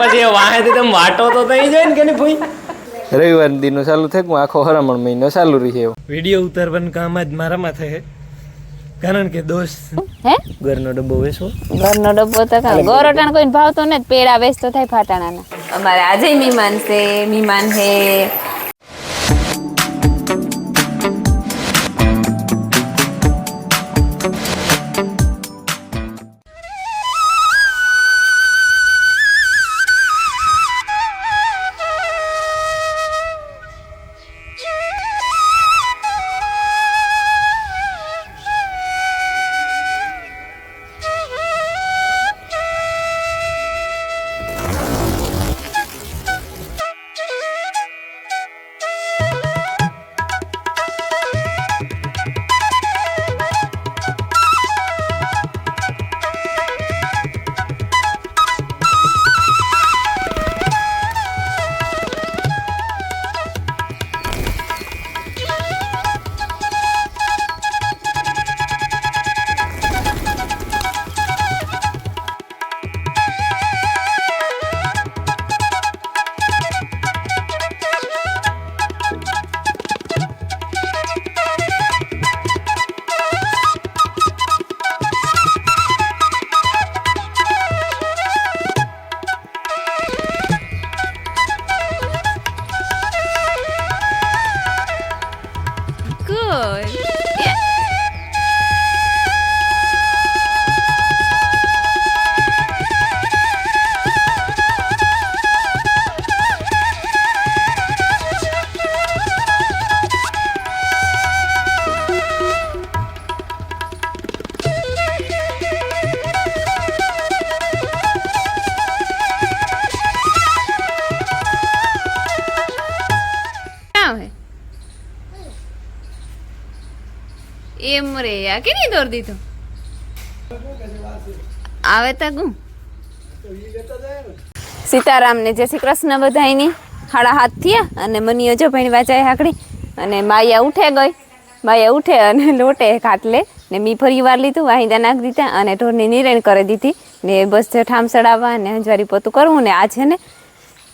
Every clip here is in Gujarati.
પછી વાહેથી તમે વાટો તો થઈ જાય ને કે નહીં ભાઈ. રવિવાર દિનો ચાલુ થઈ ગયું, આખો હરામણ મહિનો ચાલુ રહી. વિડીયો ઉતારવાનું કામ જ મારા માથે છે, કારણ કે દોસ્ત હે ઘરનો ડબ્બો વેચો. ઘરનો ડબ્બો તો ગોરોટાણ કોઈને ભાવતો ને પેડા વેચતો થાય ફાટાણાના. અમારે આજે મહેમાન છે, મહેમાન હે એમ રે આ કે નહીં દોર દીધો આવે તા ગું. સીતારામ ને જય શ્રી કૃષ્ણ બધાયની. 7:30 થયા અને મનીયો જો ભાઈ વાંચાય હાકડી અને માયા ઉઠે ગઈ. માયા ઉઠે અને લોટે ખાટલે ને મી ફરી વાર લીધું, વાહિંદા નાખી દીધા અને ઢોરની નિરણ કરી દીધી ને બસ ઠામ સડાવવા ને હંજવારી પોતું કરવું ને. આ છે ને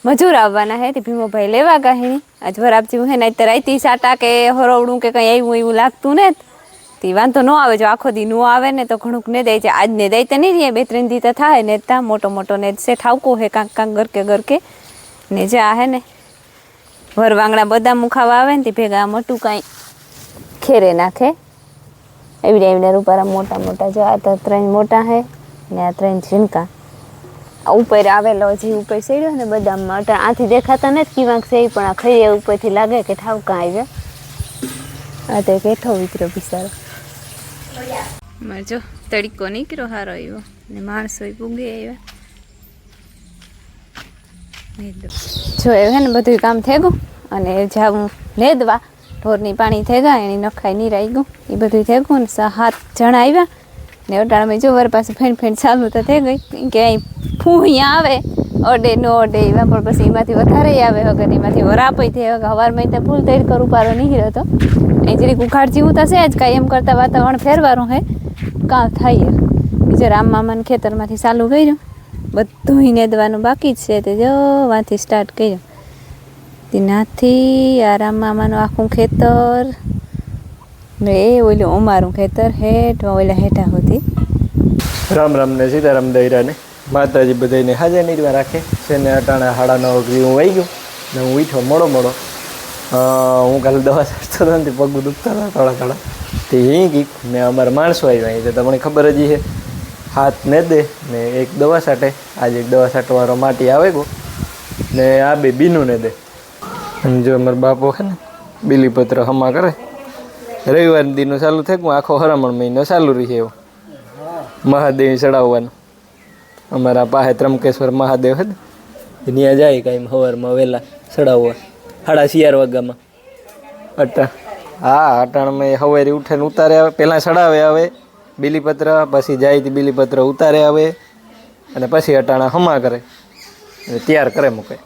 મજૂર આવવાના હે તે ભીમોભાઈ લેવા ગાહીની આજ વરાપ જેવું હે ને અત્યારે રાઈતી સાટા કે હરોવડું કે કંઈ આવ્યું એવું લાગતું ને તે વાંધો ન આવે. જો આખો દી ન આવે ને તો ઘણુંક ને દઈ જાય. આજ ને દઈ તો નહીં રહે, 2-3 દી તો થાય ને તા મોટો મોટો ને છે ઠાવકો હે કાંક કાંક ગરકે ને જે આ હે ને વરવાંગણા બધા મુખાવા આવે ને તે ભેગા મોટું કાંઈ ખેરે નાખે. એવડે રૂપારા મોટા મોટા જો આ તો 3 મોટા હે ને આ 3 ઝીણકા. ઉપર આવેલો જે ઉપર સેડ્યો ને બદામમાં અટા આથી દેખાતા નથી કીવાંક છે પણ આ ખરી ઉપરથી લાગે કે ઠાવકા આવ્યા. આ તો કેઠો વિતરો બિચારો જો તડીકો નીકળ્યો હારો આવ્યો ને માણસો પૂગે આવ્યા. જો એ હે ને બધું કામ થઈ ગયું અને જાવું નેદવા ઢોરની પાણી થઈ ગયા એની નખાઈ નીરાઈ ગયું એ બધું થઈ ગયું ને 7 જણા આવ્યા ને અટાણામાં જો વર પાસે ફેણ ચાલુ તો થઈ ગઈ કે અહીં ફૂહિયા આવે ઓડે નો ઓડે એવા પણ પછી એમાંથી વધારે આવે વગર એમાંથી વરાપઈ થઈ હવારમાં ત્યાં ફૂલ તૈયાર કરું પારો નહીં રહ્યો હતો. એ જરીક ઉખાડ જેવું થશે જ કાંઈ એમ કરતાં વાતાવરણ ફેરવાનું હે કાં થાય. બીજા રામ મામાના ખેતરમાંથી ચાલુ કર્યું બધું નેદવાનું બાકી જ છે તે જો વાંથી સ્ટાર્ટ કર્યું તેનાથી આ રામ મામાનું આખું ખેતર ને એ ઓલું અમારું ખેતર ઓલા હેઠા હોતી. રામ રામ ને સીતારામ દૈરાને માતાજી બધાને હાજર નીરવા રાખે છે ને. અટાણા 9:30 હું વહી ગયો ને હું ઉઠ્યો મોડો હું કાલે દવા ચડતો હતો ને પગ દુખતા હતા થોડા તે એ ગીક ને અમારા માણસો આવ્યા એ તો તમને ખબર જ છે હાથ ને દે ને એક દવા સાટે. આજે એક દવા સાટવાળો માટી આવે ગયો ને આ બે બીનું ને દે. અને જો અમારા બાપો છે ને બીલીપત્ર હમા કરે. રવિવાર દિનો ચાલુ થઈ ગયું, આખો હરામણ મહિનો ચાલુ રહી. એવો મહાદેવ ચડાવવાનું અમારા પાસે ત્રંબકેશ્વર મહાદેવ છે ત્યાં જાય કાંઈ સવારમાં વહેલા ચડાવવા 11:30 વાગ્યામાં. અટાણમાં સવારે ઉઠે ને ઉતારે આવે, પહેલાં ચડાવે આવે બીલીપત્ર, પછી જાય તે બીલીપત્ર ઉતારે આવે અને પછી અટાણા હમા કરે અને તૈયાર કરે મૂકે.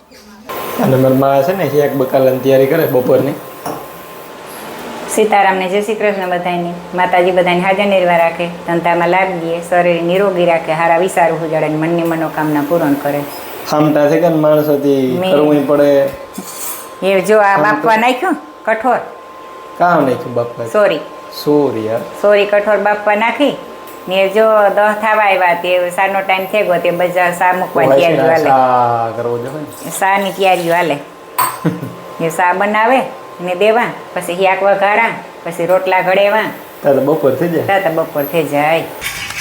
અને મારા મા છે ને એક બકાલાની તૈયારી કરે બપોરની. સીતારામને જય શ્રી કૃષ્ણ બધાની. માતાજી બધાને હાજર નિર્વા રાખે, ધંધામાં લાભ દે, શરીર નિરોગી રાખે, હારા વિચારું ઉજાડે, મનની મનોકામના પૂરણ કરે. ખામટા છે કે માણસોથી મેં- કરવું પડે. એ જો આ બાફવા નાખ્યું કઠોળ કામ નાખ્યું બાપા. સોરી યાર. સોરી કઠોળ બાફવા નાખી ને જો 10 થવા આવ્યા તે સાનો ટાઈમ થઈ ગયો તે બધા સા મૂકવા તૈયારીઓ હાલે શા કરવો જોઈએ ને. શાની તૈયારીઓ હાલે એ શા બનાવે ને દેવા પછી શાક વઘારા પછી રોટલા ઘડેવા તારે બપોર થઈ જાય. તાતા બપોર થઈ જાય.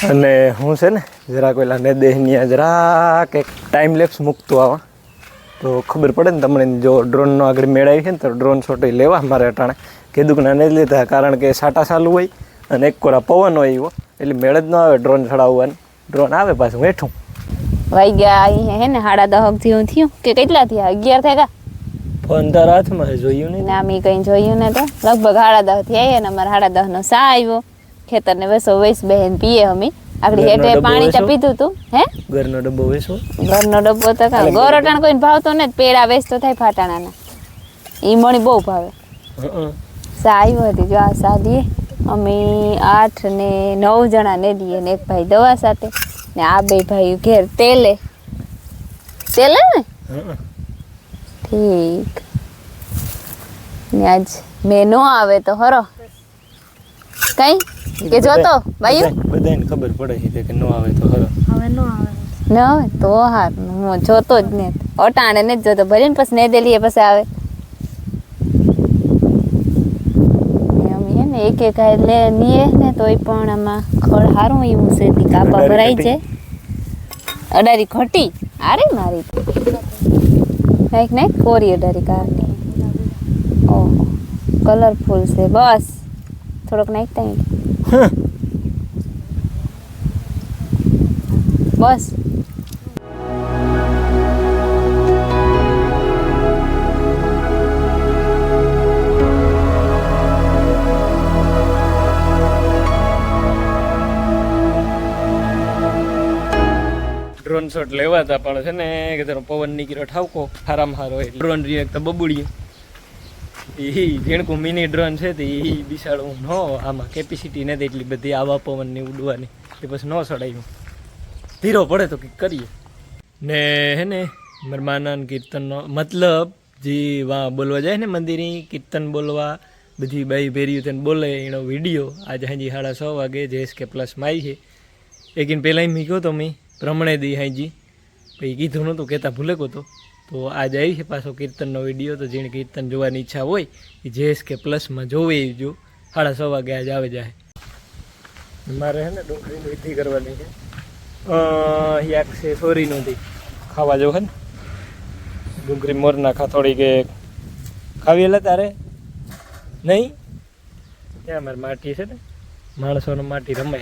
અને હું છે ને જરા કોઈલા ને દેહની જરાક એક ટાઈમ લેપ્સ મૂકતો આવા તો ખબર પડે ને તમને. જો ડ્રોનનો આગળ મેળાવી છે ને તો ડ્રોન શોટ લેવા મારે અટાણે કીધું કે ના નહીં લીધા, કારણ કે સાટા ચાલુ હોય અને એક કોરા પવન હોય એવો એટલે મેળ જ ન આવે ડ્રોન ચડાવવાનું. ડ્રોન આવે પાછું હેઠું. વાગ્યા અહીં હે ને 10:30 જેવું થયું કે કેટલા થયા 11 થયા કા? ફોન તારા હાથમાં છે, જોયું નહીં? ના મેં કંઈ જોયું ને તો લગભગ 10:30 થયા ને અમારે 10:30 નો સા આવ્યો. ખેતરને વેસો વૈસ બહેન પીએ અમે આગળ ઘરનો હેઠે ડબ્બો પાણી વેચો? ચપીતું હતું. હે ઘરનો ડબ્બો વેચો? ઘરનો ડબ્બો તો કાં ગોરટાણ કોઈને ભાવતો ને પેડા વેચતો થાય ફાટાણાના ઈ મણી બહુ ભાવે. હં. સા આવ્યો હતી જો આ સા દઈએ અમે 8 ને 9 જણા ને દઈએ ને એક ભાઈ દવા સાથે ને આ બે ભાઈ ઘેર તેલે ને હં. ઠીક ને આજ મેં નો આવે તો હરો કઈ કે જોતો ભાઈ બધાને ખબર પડે છે કે ન આવે તો ખરો. ન આવે તો હાર હું જોતો જ ને અટાણે ને જ જોતો ભલે ને પછી ને દેલીએ પછી આવે ને અમે હે ને એક એક લે નીએ ને તોય પણ આમાં ખડ હારું એવું છે તી કાપા અડારી ભરાય છે. અડારી ખટી આરે મારી નાખ કોરી અડારી કારની. ઓહો કલરફુલ છે બસ થોડોક નાખતા બસ. ડ્રોન શોટ લેવા હતા પણ છે ને કે તેનો પવન નીકળ્યો ઠાવકો હારામાં હારો એટલે ડ્રોન રી એક તો બબુડીએ એ ઝીણકું મિની ડ્રોન છે તે એ બિસાડું ન આમાં કેપેસિટી નથી એટલી બધી આવા પવનની ઉડવાની તે પછી ન ચડાવ્યું. ધીરો પડે તો કંઈક કરીએ ને હે ને મારા માના કીર્તનનો મતલબ જે વા બોલવા જાય ને મંદિરની કીર્તન બોલવા બધી બાઈ ભેર્યું તેને બોલે એનો વિડીયો આજે હાજી 6:30 વાગે JSK પ્લસમાં આવી છે. એકિન પહેલાં મૂક્યો તો મેં પ્રમણે દી હાજી પછી કીધું નહોતું કહેતા ભૂલે ગયો તો આજે આવી છે પાછો કીર્તનનો વિડીયો. તો જેને કીર્તન જોવાની ઈચ્છા હોય એ JSK પ્લસમાં જોવે જો 6:30 વાગે આજે આવે જાય. મારે હે ને ડુંગળીની વિધિ કરવાની છે. યાક છે સોરી નથી ખાવા જો હે ને ડુંગળી મોર નાખા થોડી કે ખાવી એટલે તારે નહીં ત્યાં મારે માટી છે ને માણસોનો માટી રમે.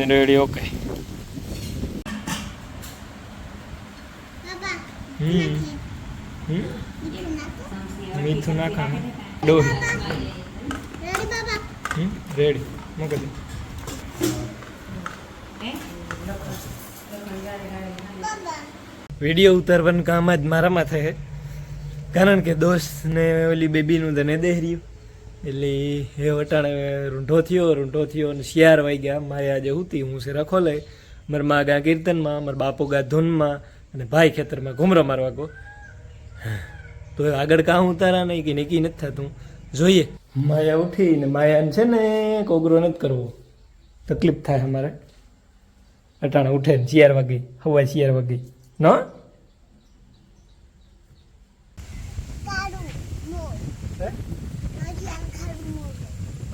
Ready okay. મીઠું નાખા ડોહી રેડી મૂકી દે. વિડીયો ઉતારવાનું કામ જ મારામાં થાય કારણ કે દોસ્તને ઓલી બેબીનું તને દેહર્યું એટલે એ વટાણે રૂંઢો થયો અને 4 વાગ્યા. મારે આજે ઉતી હું છે રખો લે મારા મા ગા કીર્તનમાં મારા બાપો ગા ધૂનમાં અને ભાઈ ખેતરમાં ઘૂમરો મારવા ગો. તો આગળ કામ ઉતારા નહીં કે નક્કી નથી થતું જોઈએ. માયા ઉઠી ને માયાને છે ને કોગરો નથી કરવો તકલીફ થાય અમારે. અટાણે ઉઠે ને 4 વાગે હવા 4 વાગે ન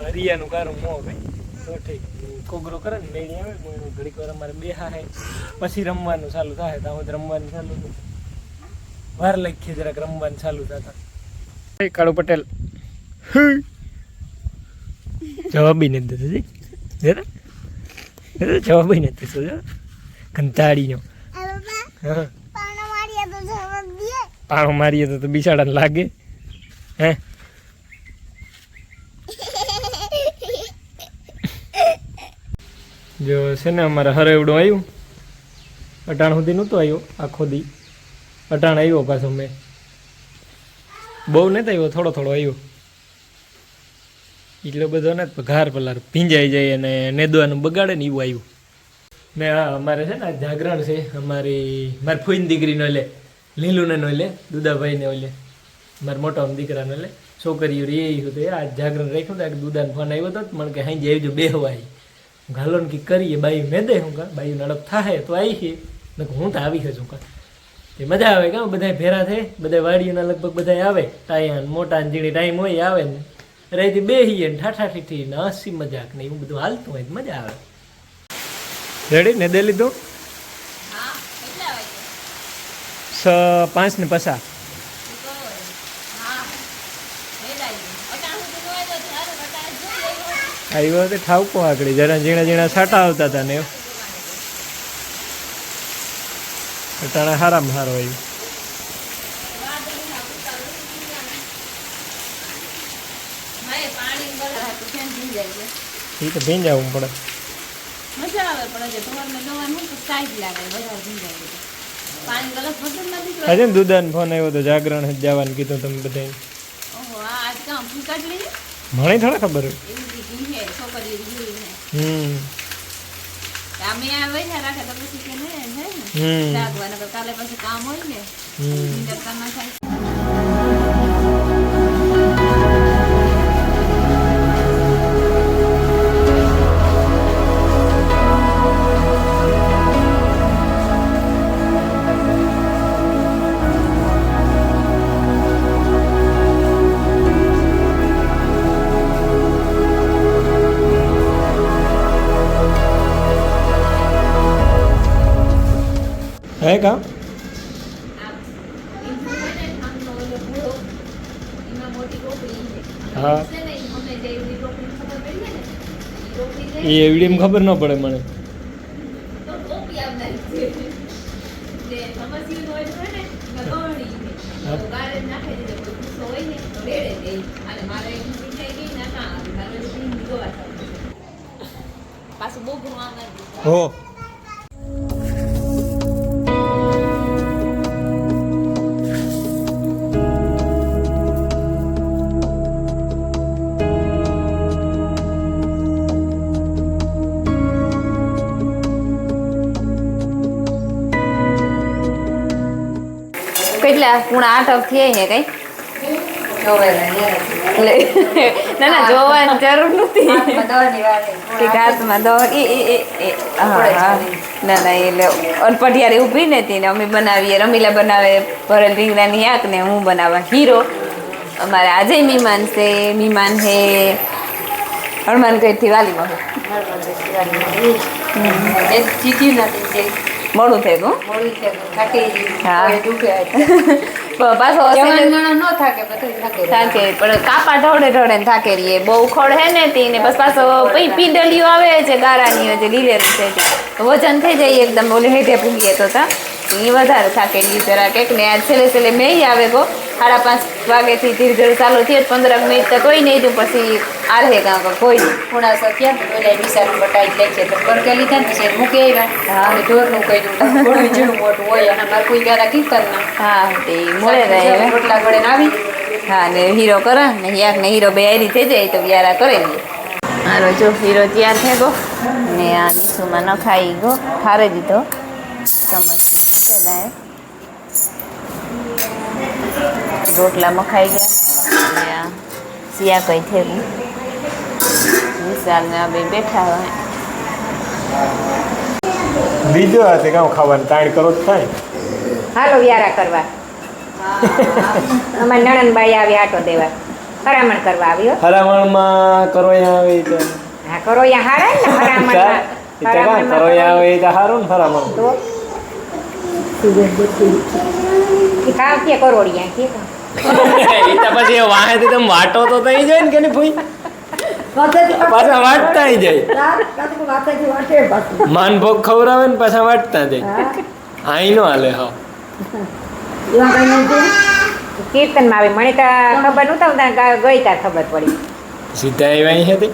હરિયાનું કારું મો ભાઈ તો ઠીક કોગરો કરે ને મેળી આવે ઘડીક વાર અમારે બેહા હે પછી રમવાનું ચાલુ થાય ત્યાં રમવાનું ચાલુ વાર લખીએ જરાક રમવાનું ચાલુ થતા. કાળુ પટેલ જવાબી નથી દેતો જરા જવાબી નથી દેતો કંટાળીનો. હા પાણો મારીએ તો બિચાડાને લાગે હે. જો છે ને અમારે હરેવડું આવ્યું અટાણ સુધી નહોતું આવ્યો આખો દી. અટાણ આવ્યો પાછો મેં બહુ નથી આવ્યો થોડો આવ્યો એટલો બધો ને ઘાર પલાર ભીંજાઈ જાય અને નેદવાનું બગાડે ને એવું આવ્યું. ને હા અમારે છે ને જાગરણ છે મારી ફૂઈની દીકરીનો લે લીલુને નો લે દુદાભાઈને ઓલે મારા મોટા દીકરાનો લે છોકરીઓ રે હતું આ જાગરણ રાખ્યું હતું કે દુદાને ફોન આવ્યો હતો મને કે હાઈ આવજો બેહવાય ઘાલો ને કી કરીએ બાઈ મેં દે હું કા બાઈ નડપ થાય તો આવી છે ને હું તો આવી છું કા એ મજા આવે કાં બધા ભેરા થાય બધા વાડીઓના લગભગ બધા આવે ટાઈમ મોટા જીણી ટાઈમ હોય આવે ને રાઈથી બેહીએ ને ઠાઠા ઠીઠી ને હસી મજાક ને એવું બધું હાલતું હોય મજા આવે રેડી ને દે લીધું 5 ને 50 આવ્યો તો ઠાવકો આકડી જરા ઝીણા ઝીણા છાંટા આવતા હતા ને અટાણા હારામાં હારો આવ્યું એ તો ભીંજાવું પડે મજા આવે પણ હજી તમારે દવાનું તો સાઈઝ લાગે વધારે ભીંજાય પાણી ગલત બધું નથી આજે ને દુદાન ફોન આવ્યો તો જાગરણ જ જવાનું કીધું તમે બધાને ઓહો આજ કામ ફૂકાટલી મને થોડા ખબર હોય એવી ભીંજે છોકરી જોઈ અમે આવે ને રાખે તો પછી કે ને હે ને જાગવાના કાલે પછી કામ હોય ને ભીંજતા ના થાય હે કા હા એ એવડી ખબર ન પડે મને હો કેટલા 7:30 થઈ હે કઈ ના ના જોવાની જરૂર નથી હાથમાં દવા ના ના એટલે અનપટિયારે ઊભી નથી ને અમે બનાવીએ રમીલા બનાવે ભરેલ રીંગણાની શાક ને હું બનાવવા હીરો અમારે આજે મહેમાન છે મહેમાન હે હનુમાન કઈથી વાલીમાં મોડું થઈ ગયું પાછો થાકે પણ કાપા ઢોળે ઢોળે ને થાકે રહીએ બહુ ખડ હે ને તી ને પછી પાછો પીંડલીઓ આવે છે ગારાની જે લીલેરું છે વજન થઈ જાય એકદમ ઓલે હેઠે પૂગીએ તો તા એ વધારે થાકે રહીએ જરા કંઈક ને આ છેલ્લે મેં આવે ગો 5:30 વાગેથી ધીરે ધીરે ચાલુ થયો 15 મિનિટ તો કોઈ નહીં તું પછી આરે કાં કોઈ થોડા સત્યા પેલા વિશાલ બટાઈ લે છે તો કરકે લીધા ને છે મૂકે આવ્યા હા ઢોરનું કહ્યું થોડું ઝીણું મોટું હોય અને મારે કોઈ ગારા કીર્તનના હા તે મળે રહે રોટલા ગળે આવી હા ને હીરો કરે ને યાક ને હીરો બે આરી થઈ જાય તો વ્યારા કરી દે મારો જો હીરો તૈયાર થઈ ગયો ને આ નીસુમાં ન ખાઈ ગયો ઠારે દીધો ચમચને મૂકેલા રોટલા મખાઈ ગયા અને આ સિયા કઈ થયેલું વિશાલ ને આ બે બેઠા હોય બીજો હાથે કામ ખાવાનું તાણ કરો જ થાય હાલો વ્યારા કરવા અમારે નણંદબાઈ આવી આટો દેવા હરામણ કરવા આવ્યો હરામણમાં કરોયા આવે તો હા કરો હારા ને હરામણમાં કરોયા આવે તો સારું ને હરામણ તો ખાવ કે કરોડિયા કે પછી વાહેથી તમે વાટો તો થઈ જાય ને કે નહીં ફૂઈ પાછા વાટતા જાય માનભોગ ખવડાવે ને પાછા વાટતા જાય આઈ નો હાલે હા કીર્તનમાં આવી મને તો ખબર નહોતા ગઈ તાર ખબર પડી સીધા આવ્યા હતી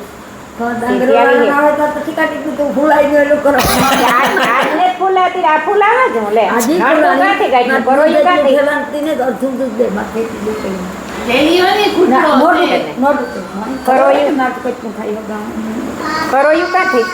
ફૂલાતી આ ફૂલાવા જ હું લે કાંથી ગાય કરો કરોયું કાંથી